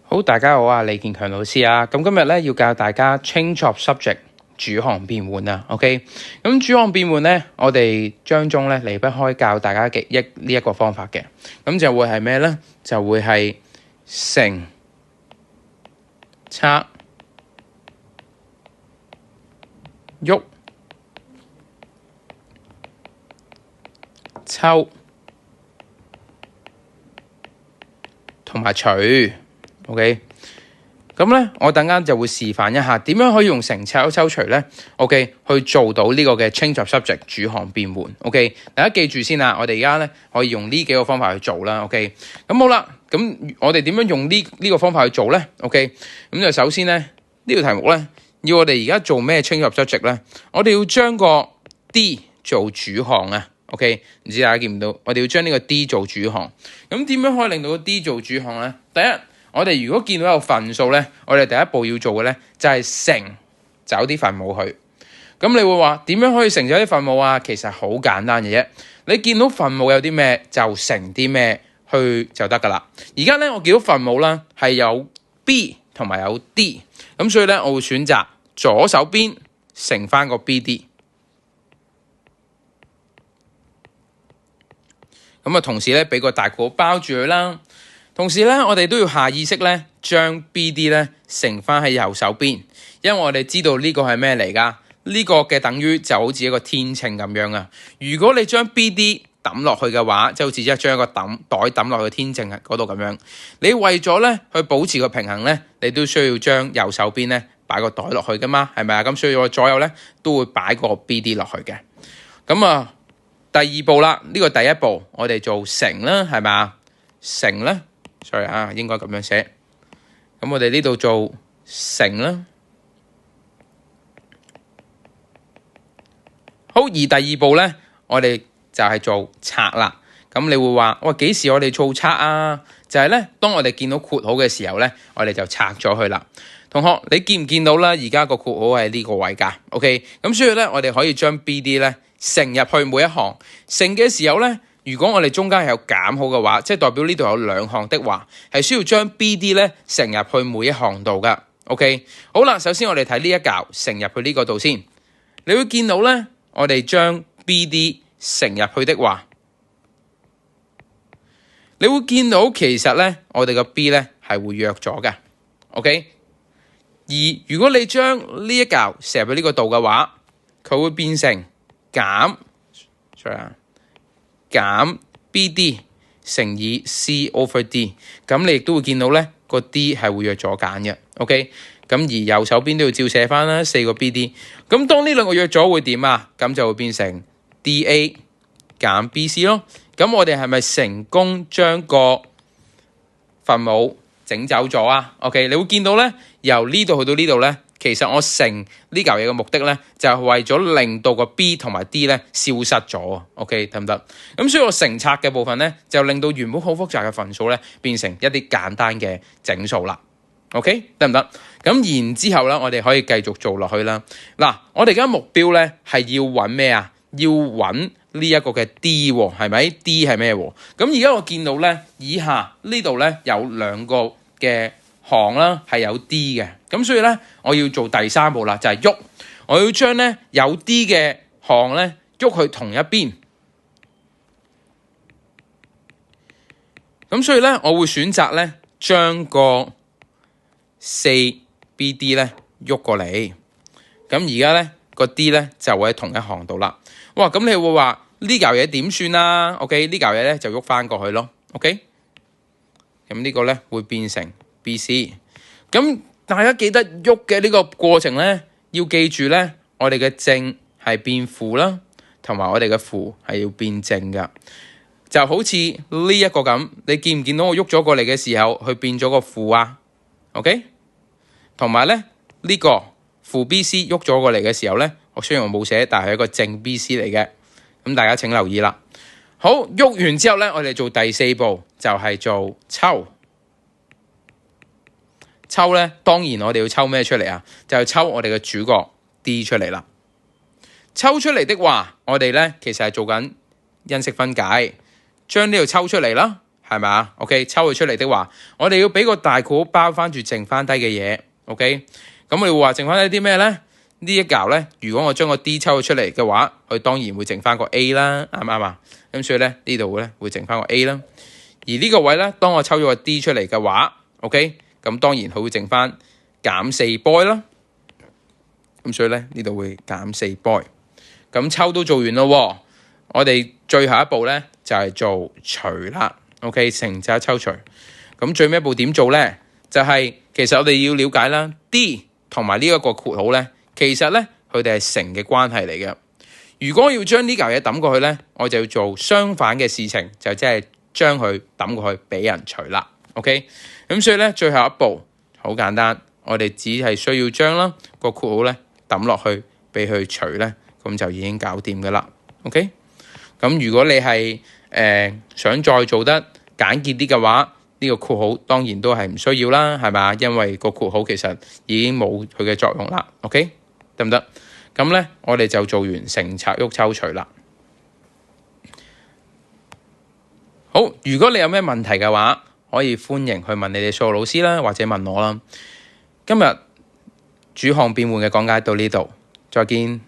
好，大家好啊，李健強老師啊，咁今日咧要教大家 change of subject 主項變換啊 ，OK， 咁主項變換咧，我哋章中咧離不開教大家嘅呢一個方法嘅，咁就會係咩咧？就會係乘、拆、喐、抽同埋除。OK， 咁咧，我等間就會示範一下點樣可以用乘、拆、抽、除咧 ，OK， 去做到呢個嘅 change of subject 主項變換。OK， 大家記住先啦，我哋而家咧可以用呢幾個方法去做啦。OK， 咁好啦，咁我哋點樣用呢個方法去做咧 ？OK， 咁就首先咧呢個題目咧要我哋而家做咩 change of subject 咧？我哋要將個 D 做主項啊。OK， 唔知大家見唔到？我哋要將呢個 D 做主項。咁點樣可以令到個 D 做主項咧？第一，我哋如果見到有分數咧，我哋第一步要做嘅咧就係乘走啲分母去。咁你會話點樣可以乘走啲分母啊？其實好簡單嘅啫，你見到分母有啲咩就乘啲咩去就得噶啦。而家咧我見到分母啦係有 B 同埋有 D， 咁所以咧我會選擇左手邊乘翻個 BD。咁啊，同時咧俾個大括號包住佢啦。同時咧，我哋都要下意識咧，將 BD 咧乘翻喺右手邊，因為我哋知道呢個係咩嚟㗎？呢個嘅等於就好似一個天秤咁樣啊。如果你將 BD 抌落去嘅話，就好似將一個袋抌落去天秤嗰度咁樣。你為咗咧去保持個平衡咧，你都需要將右手邊咧擺個袋落去㗎嘛，係咪啊？咁所以我左右咧都會擺個 BD 落去嘅。咁啊，第二步啦，呢個第一步我哋做乘啦，係咪啊？乘咧。sorry 啊，應該咁樣寫。咁我哋呢度做乘啦。好，而第二步咧，我哋就係做拆啦。咁你會話，喂，幾時我哋做拆啊？就係咧，當我哋見到括號嘅時候咧，我哋就拆咗佢啦。同學，你見唔見到啦？而家個括號係呢個位㗎。OK， 咁所以咧，我哋可以將 BD 咧乘入去每一行。乘嘅時候咧，如果我哋中間係有減號嘅話，即係代表呢度有兩項的話，係需要將 BD 咧乘入去每一行度噶。OK， 好啦，首先我哋睇呢一格乘入去呢個度先，你會見到咧，我哋將 BD 乘入去的話，你會見到其實咧，我哋個 B 咧係會弱咗嘅。OK， 而如果你將呢一格乘入去呢個度嘅話，佢會變成減BD 乘以 C over D， 咁你亦都會見到咧個 D 係會弱咗減嘅。OK， 咁而右手邊都要照寫翻啦，4個 BD。咁當呢兩個弱咗會點啊？咁就會變成 DA 減 BC 咯。咁我哋係咪成功將個分母整走咗啊 ？OK， 你會見到咧，由呢度去到呢度咧。其實我乘呢嚿嘢嘅目的咧，就係為咗令到個 B 同埋 D 咧消失咗。OK， 得唔得？咁所以我乘拆嘅部分咧，就令到原本好複雜嘅分數咧，變成一啲簡單嘅整數啦。OK， 得唔得？咁然之後咧，我哋可以繼續做落去啦。嗱，我哋而家目標咧係要揾咩啊？要揾呢一個嘅 D 喎，係咪 ？D 係咩喎？咁而家我見到咧，以下呢度咧有兩個嘅行啦，係有 D 嘅，咁所以咧，我要做第三步啦，就係喐，我要將咧有 D 嘅行咧喐去同一邊，咁所以咧，我會選擇咧將個 4BD 咧喐過嚟，咁而家咧個 D 咧就會喺同一行度啦。哇，咁你會話呢嚿嘢點算啊 ？OK， 呢嚿嘢咧就喐翻過去咯。OK， 咁呢個咧會變成BC， 咁大家記得喐嘅呢個過程咧，要記住咧，我哋嘅正係變負啦，同埋我哋嘅負係要變正噶，就好似呢一個咁，你見唔見到我喐咗過嚟嘅時候，佢變咗個負啊 ？OK， 同埋咧呢個負 BC 喐咗過嚟嘅時候咧，我雖然我冇寫，但係一個正 BC 嚟嘅，咁大家請留意啦。好，喐完之後咧，我哋做第四步就係做抽。抽咧，當然我哋要抽咩出嚟啊？就係抽我哋嘅主角 D 出嚟啦。抽出嚟的話，我哋咧其實係做緊因式分解，將呢度抽出嚟啦，係咪啊？OK， 抽佢出嚟的話，我哋要俾個大括號包翻住剩翻低嘅嘢。OK， 咁我哋會話剩翻低啲咩咧？呢一嚿咧，如果我將個 D 抽咗出嚟嘅話，佢當然會剩翻個 A 啦，啱唔啱啊？咁所以咧呢度咧會剩翻個 A 啦。而呢個位咧，當我抽咗個 D 出嚟嘅話 ，OK， 咁當然佢會剩翻減4 boy 啦。咁所以咧呢度會減4 boy。咁抽都做完咯，我哋最後一步咧就係做除啦。OK， 乘就抽除。咁最尾一步點做咧？就係其實我哋要了解啦 ，D 同埋呢一個括號咧。其實咧，佢哋係乘嘅關係嚟嘅。如果要將呢嚿嘢抌過去咧，我就要做相反嘅事情，就即係將佢抌過去俾人除啦。OK， 咁所以咧，最後一步好簡單，我哋只係需要將啦個括號咧抌落去俾佢除咧，咁就已經搞掂噶啦。OK， 咁如果你係想再做得簡潔啲嘅話，呢個括號當然都係唔需要啦，係咪？因為個括號其實已經冇佢嘅作用啦。OK。得唔得？咁咧，我哋就做完乘拆喐抽除啦。好，如果你有咩問題嘅話，可以歡迎去問你哋數學老師啦，或者問我啦。今日主項變換嘅講解到呢度，再見。